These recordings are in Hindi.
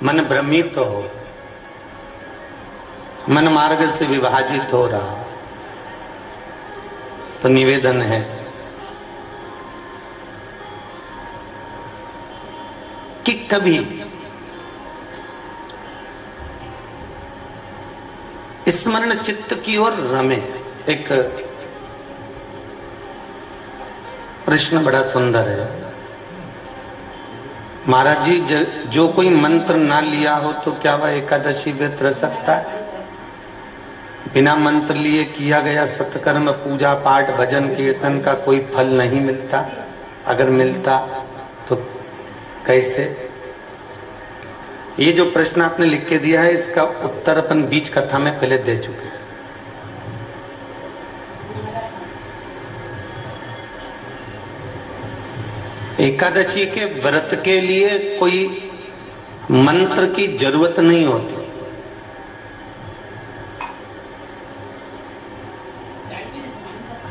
मन भ्रमित हो, मन मार्ग से विभाजित हो रहा, तो निवेदन है कि कभी स्मरण चित्त की ओर रमे। एक प्रश्न बड़ा सुंदर है। महाराज जी, जो कोई मंत्र ना लिया हो तो क्या वह एकादशी व्रत रह सकता है? बिना मंत्र लिए किया गया सत्कर्म, पूजा पाठ, भजन कीर्तन का कोई फल नहीं मिलता? अगर मिलता तो कैसे? ये जो प्रश्न आपने लिख के दिया है, इसका उत्तर अपन बीच कथा में पहले दे चुके हैं। एकादशी के व्रत के लिए कोई मंत्र की जरूरत नहीं होती।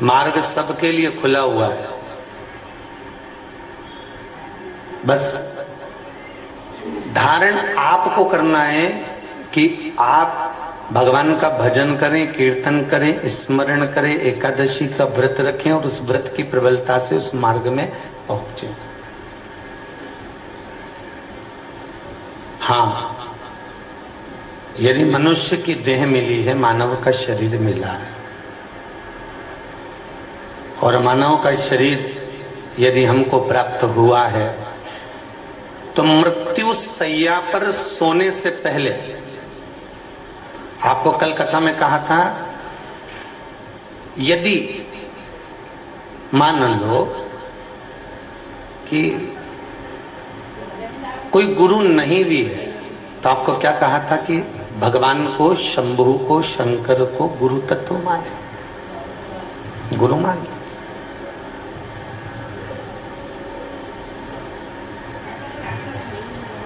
मार्ग सबके लिए खुला हुआ है। बस धारण आपको करना है कि आप भगवान का भजन करें, कीर्तन करें, स्मरण करें, एकादशी का व्रत रखें और उस व्रत की प्रबलता से उस मार्ग में पहुंचे। हाँ, यदि मनुष्य की देह मिली है, मानव का शरीर मिला है, और मानव का शरीर यदि हमको प्राप्त हुआ है, तो मृत्यु शैया पर सोने से पहले, आपको कल कथा में कहा था, यदि मान लो कि कोई गुरु नहीं भी है, तो आपको क्या कहा था कि भगवान को, शंभु को, शंकर को गुरु तत्व माने, गुरु माने।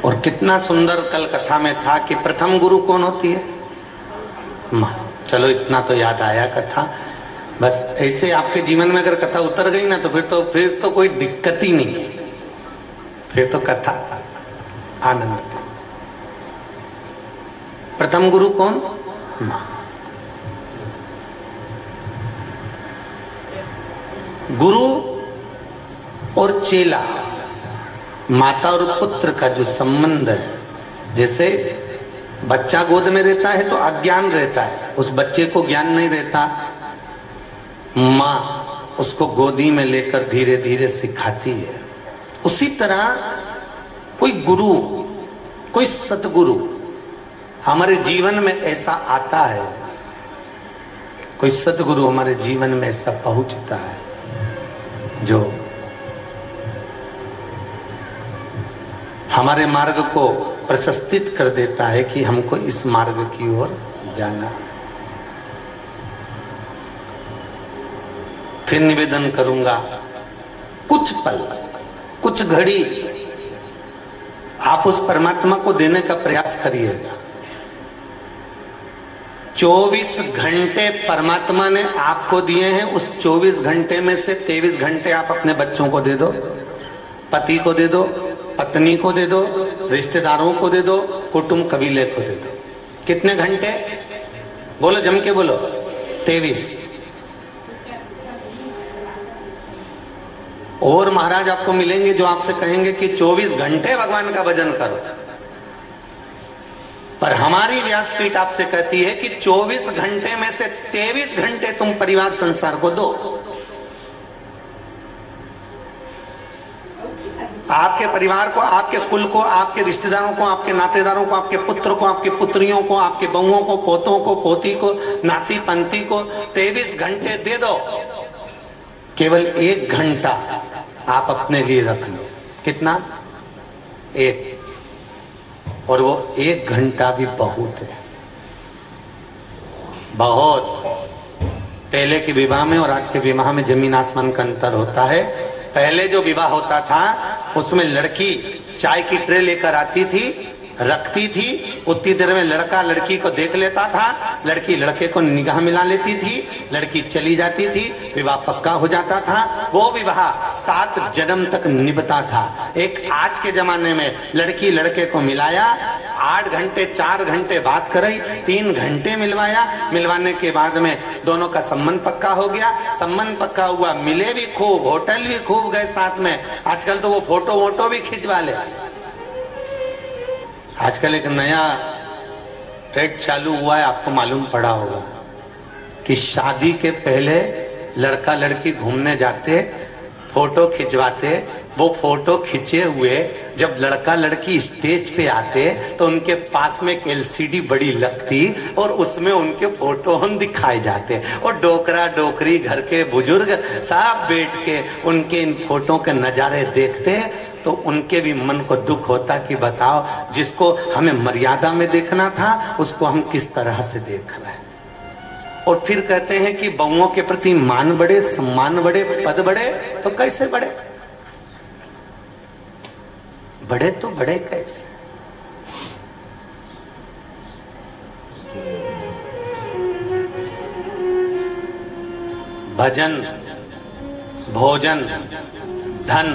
और कितना सुंदर कल कथा में था कि प्रथम गुरु कौन होती है? मां। चलो इतना तो याद आया कथा। बस ऐसे आपके जीवन में अगर कथा उतर गई ना, तो फिर तो कोई दिक्कत ही नहीं, फिर तो कथा आनंद थी। प्रथम गुरु कौन? मां। गुरु और चेला, माता और पुत्र का जो संबंध है, जैसे बच्चा गोद में रहता है तो अज्ञान रहता है, उस बच्चे को ज्ञान नहीं रहता, मां उसको गोदी में लेकर धीरे धीरे सिखाती है। उसी तरह कोई गुरु, कोई सतगुरु हमारे जीवन में ऐसा आता है, कोई सतगुरु हमारे जीवन में ऐसा पहुंचता है जो हमारे मार्ग को प्रशस्तित कर देता है कि हमको इस मार्ग की ओर जाना। फिर निवेदन करूंगा, कुछ पल, कुछ घड़ी आप उस परमात्मा को देने का प्रयास करिएगा। 24 घंटे परमात्मा ने आपको दिए हैं, उस 24 घंटे में से 23 घंटे आप अपने बच्चों को दे दो, पति को दे दो, पत्नी को दे दो, रिश्तेदारों को दे दो, कुटुंब कबीले को दे दो। कितने घंटे? बोलो, जम के बोलो। 23। और महाराज आपको मिलेंगे जो आपसे कहेंगे कि 24 घंटे भगवान का भजन करो, पर हमारी व्यासपीठ आपसे कहती है कि 24 घंटे में से 23 घंटे तुम परिवार संसार को दो। आपके परिवार को, आपके कुल को, आपके रिश्तेदारों को, आपके नातेदारों को, आपके पुत्र को, आपकी पुत्रियों को, आपके बहुओं को, पोतों को, पोती को, नाती पंती को 23 घंटे दे दो। केवल 1 घंटा आप अपने लिए रख लो। कितना? 1। और वो 1 घंटा भी बहुत है, बहुत। पहले के विवाह में और आज के विवाह में जमीन आसमान का अंतर होता है। पहले जो विवाह होता था उसमें लड़की चाय की ट्रे लेकर आती थी, रखती थी, उतनी देर में लड़का लड़की को देख लेता था, लड़की लड़के को निगाह मिला लेती थी, लड़की चली जाती थी, विवाह पक्का हो जाता था। वो विवाह 7 जन्म तक निभता था। एक आज के जमाने में लड़की लड़के को मिलाया, 8 घंटे 4 घंटे बात कराई, 3 घंटे मिलवाया। मिलवाने के बाद में दोनों का संबंध पक्का हो गया। संबंध पक्का हुआ, मिले भी खूब, होटल भी खूब गए साथ में। आजकल तो वो फोटो वोटो भी खिंचवा ले। आजकल एक नया ट्रेंड चालू हुआ है, आपको मालूम पड़ा होगा कि शादी के पहले लड़का लड़की घूमने जाते, फोटो खिंचवाते। वो फोटो खिंचे हुए जब लड़का लड़की स्टेज पे आते तो उनके पास में एक एलसीडी बड़ी लगती और उसमें उनके फोटो हम दिखाए जाते। और डोकरा डोकरी घर के बुजुर्ग सब बैठ के उनके इन फोटो के नजारे देखते तो उनके भी मन को दुख होता कि बताओ, जिसको हमें मर्यादा में देखना था उसको हम किस तरह से देख रहे हैं। और फिर कहते हैं कि बहुओं के प्रति मान बढ़े, सम्मान बढ़े, पद बढ़े। तो कैसे बढ़े? बढ़े तो बढ़े कैसे? भजन, भोजन, धन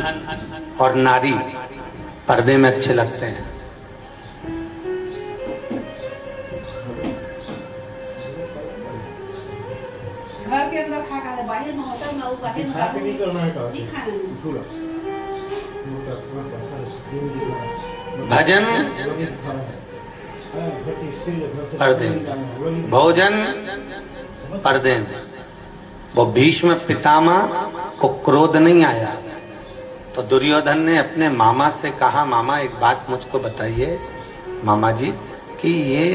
और नारी पर्दे में अच्छे लगते हैं। घर के अंदर खा खा बाहर में होता है, बाहर में खा नहीं करना है। भजन, पर्दे, भोजन, पर्दे। वो भीष्म पितामह को क्रोध नहीं आया तो दुर्योधन ने अपने मामा से कहा, मामा एक बात मुझको बताइए मामा जी कि ये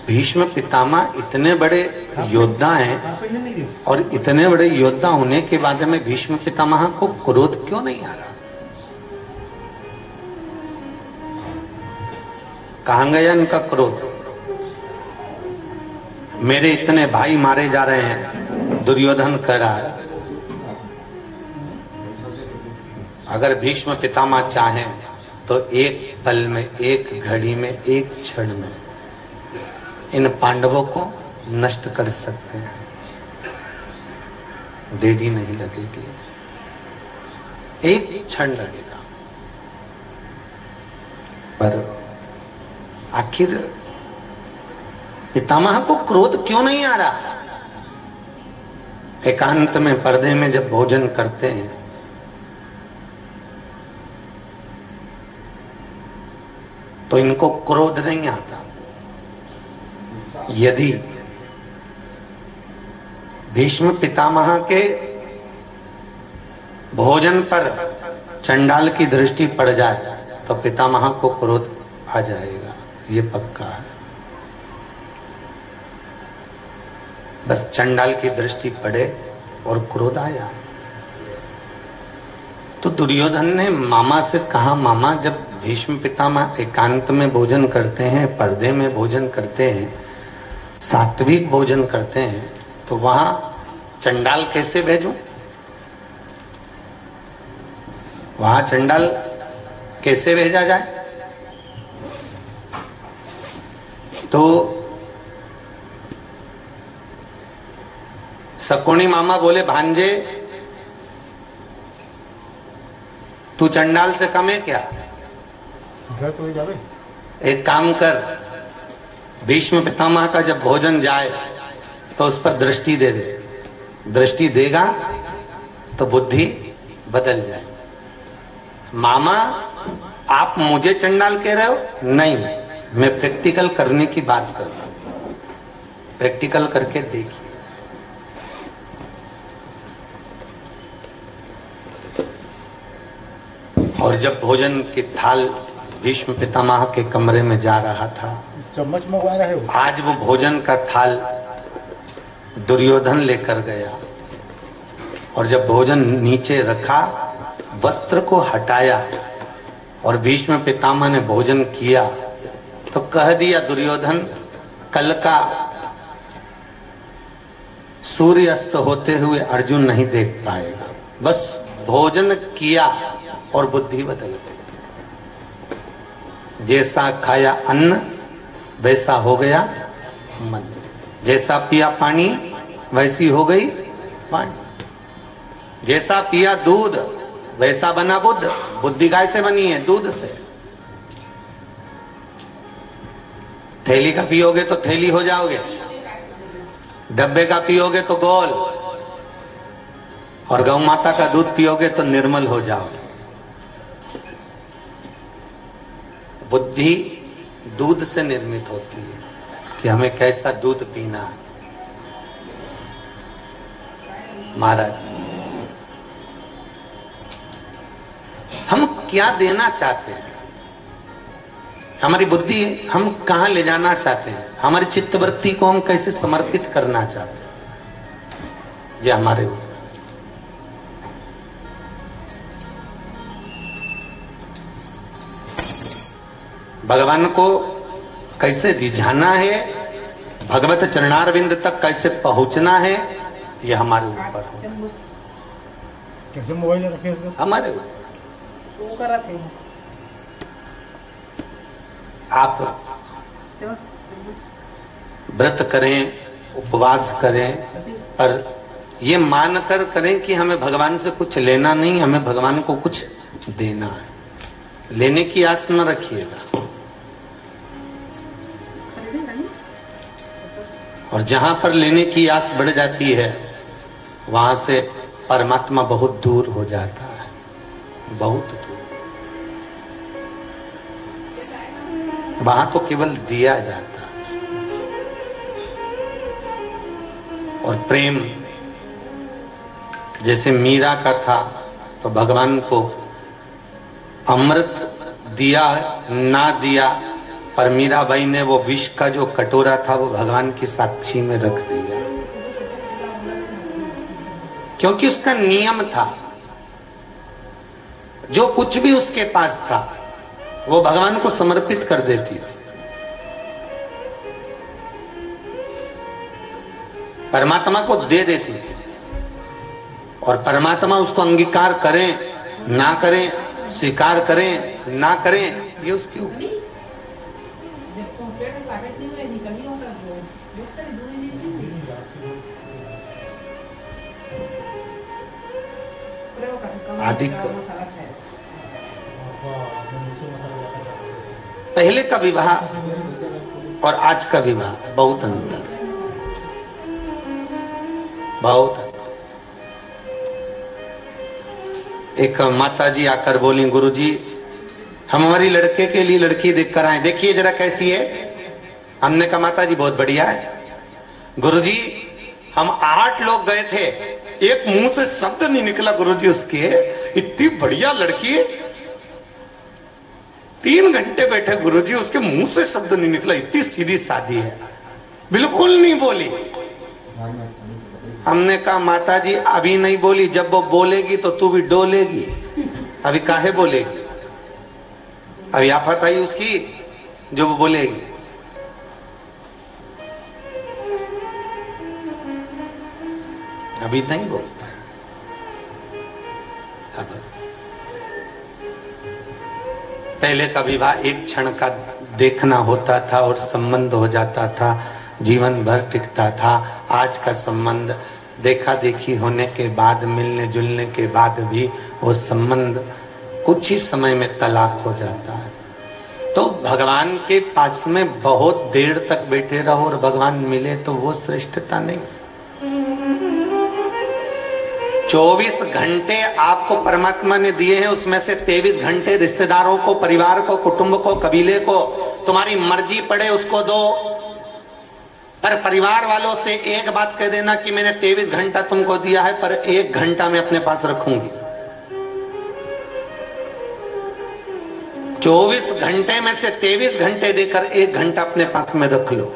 भीष्म पितामह इतने बड़े योद्धा हैं और इतने बड़े योद्धा होने के बाद में भीष्म पितामह को क्रोध क्यों नहीं आ रहा? कहां गया इनका क्रोध? मेरे इतने भाई मारे जा रहे हैं, दुर्योधन कह रहा है। अगर भीष्म पितामह चाहें तो एक पल में, एक घड़ी में, एक क्षण में इन पांडवों को नष्ट कर सकते हैं, देरी नहीं लगेगी, एक क्षण लगेगा। पर आखिर पितामह को क्रोध क्यों नहीं आ रहा? एकांत में पर्दे में जब भोजन करते हैं तो इनको क्रोध नहीं आता। यदि भीष्म पितामह के भोजन पर चंडाल की दृष्टि पड़ जाए तो पितामह को क्रोध आ जाएगा, ये पक्का है। बस चंडाल की दृष्टि पड़े और क्रोध आया। तो दुर्योधन ने मामा से कहा, मामा जब भीष्म पितामह एकांत में भोजन करते हैं, पर्दे में भोजन करते हैं, सात्विक भोजन करते हैं, तो वहां चंडाल कैसे भेजूं? वहां चंडाल कैसे भेजा जाए? तो शकुनी मामा बोले, भांजे तू चंडाल से कम है क्या? घर तो जावे। एक काम कर, भीष्म पितामह का जब भोजन जाए तो उस पर दृष्टि दे दे। दृष्टि देगा तो बुद्धि बदल जाए। मामा आप मुझे चंडाल कह रहे हो? नहीं, मैं प्रैक्टिकल करने की बात कर रहा हूं। प्रैक्टिकल करके देखिए। और जब भोजन की थाल भीष्म पितामह के कमरे में जा रहा था, चम्मच मंगवा रहे हो? आज वो भोजन का थाल दुर्योधन लेकर गया और जब भोजन नीचे रखा, वस्त्र को हटाया और भीष्म पितामह ने भोजन किया तो कह दिया दुर्योधन, कल का सूर्य अस्त होते हुए अर्जुन नहीं देख पाएगा। बस भोजन किया और बुद्धि बदल गई। जैसा खाया अन्न वैसा हो गया मन, जैसा पिया पानी वैसी हो गई पानी, जैसा पिया दूध वैसा बना बुद्ध। बुद्धि गाय से बनी है, दूध से। थैली का पियोगे तो थैली हो जाओगे, डब्बे का पियोगे तो गोल, और गौ माता का दूध पियोगे तो निर्मल हो जाओगे। बुद्धि दूध से निर्मित होती है कि हमें कैसा दूध पीना है। महाराज, हम क्या देना चाहते हैं, हमारी बुद्धि हम कहां ले जाना चाहते हैं, हमारी चित्तवृत्ति को हम कैसे समर्पित करना चाहते हैं, ये हमारे ऊपर। भगवान को कैसे रिझाना है, भगवत चरणारविंद तक कैसे पहुंचना है, ये हमारे ऊपर हो। कैसे मोबाइल रखे उसको? हमारे ऊपर। आप व्रत करें, उपवास करें, और ये मानकर करें कि हमें भगवान से कुछ लेना नहीं, हमें भगवान को कुछ देना है। लेने की आस न रखिएगा। और जहां पर लेने की आस बढ़ जाती है वहां से परमात्मा बहुत दूर हो जाता है, बहुत दूर। वहां तो केवल दिया जाता है। और प्रेम जैसे मीरा का था, तो भगवान को अमृत दिया ना दिया, पर मीराबाई ने वो विष का जो कटोरा था वो भगवान की साक्षी में रख दिया, क्योंकि उसका नियम था। जो कुछ भी उसके पास था वो भगवान को समर्पित कर देती थी। परमात्मा को दे देती थी, और परमात्मा उसको अंगीकार करें ना करें, स्वीकार करें ना करें, ये उसके ऊपर। अधिक पहले का विवाह और आज का विवाह बहुत अंतर है, बहुत अंतर। एक माता जी आकर बोली, गुरुजी हम हमारी लड़के के लिए लड़की देखकर आए, देखिए जरा कैसी है। हमने कहा माता जी बहुत बढ़िया है। गुरुजी हम 8 लोग गए थे, एक मुंह से शब्द नहीं निकला गुरुजी उसके, इतनी बढ़िया लड़की। 3 घंटे बैठे गुरुजी, उसके मुंह से शब्द नहीं निकला, इतनी सीधी सादी है, बिल्कुल नहीं बोली। हमने कहा माता जी अभी नहीं बोली, जब वो बोलेगी तो तू भी डोलेगी, अभी काहे बोलेगी, अभी आफत आई उसकी जो वो बोलेगी। अभी नहीं बोल पाए। पहले का विवाह एक क्षण का देखना होता था और संबंध हो जाता था, जीवन भर टिकता था। आज का संबंध देखा देखी होने के बाद, मिलने जुलने के बाद भी वो संबंध कुछ ही समय में तलाक हो जाता है। तो भगवान के पास में बहुत देर तक बैठे रहो और भगवान मिले तो वो श्रेष्ठता नहीं। 24 घंटे आपको परमात्मा ने दिए हैं, उसमें से 23 घंटे रिश्तेदारों को, परिवार को, कुटुंब को, कबीले को, तुम्हारी मर्जी पड़े उसको दो। पर परिवार वालों से एक बात कह देना कि मैंने 23 घंटा तुमको दिया है, पर 1 घंटा मैं अपने पास रखूंगी। 24 घंटे में से 23 घंटे देकर 1 घंटा अपने पास में रख लो।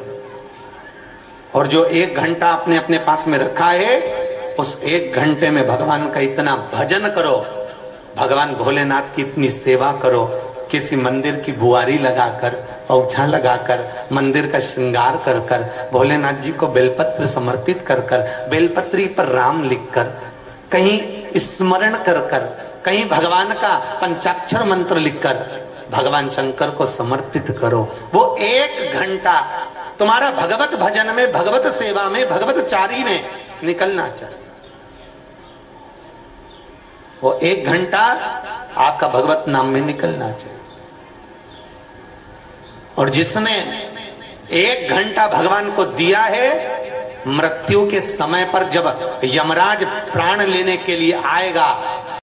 और जो 1 घंटा आपने अपने पास में रखा है, उस 1 घंटे में भगवान का इतना भजन करो, भगवान भोलेनाथ की इतनी सेवा करो, किसी मंदिर की बुआरी लगाकर, औछा लगाकर, मंदिर का श्रृंगार कर कर, भोलेनाथ जी को बेलपत्र समर्पित कर कर, बेलपत्री पर राम लिखकर, कहीं स्मरण कर कर, कहीं भगवान का पंचाक्षर मंत्र लिखकर भगवान शंकर को समर्पित करो। वो 1 घंटा तुम्हारा भगवत भजन में, भगवत सेवा में, भगवत चारी में निकलना चाहिए। वो 1 घंटा आपका भगवत नाम में निकलना चाहिए। और जिसने 1 घंटा भगवान को दिया है। मृत्यु के समय पर जब यमराज प्राण लेने के लिए आएगा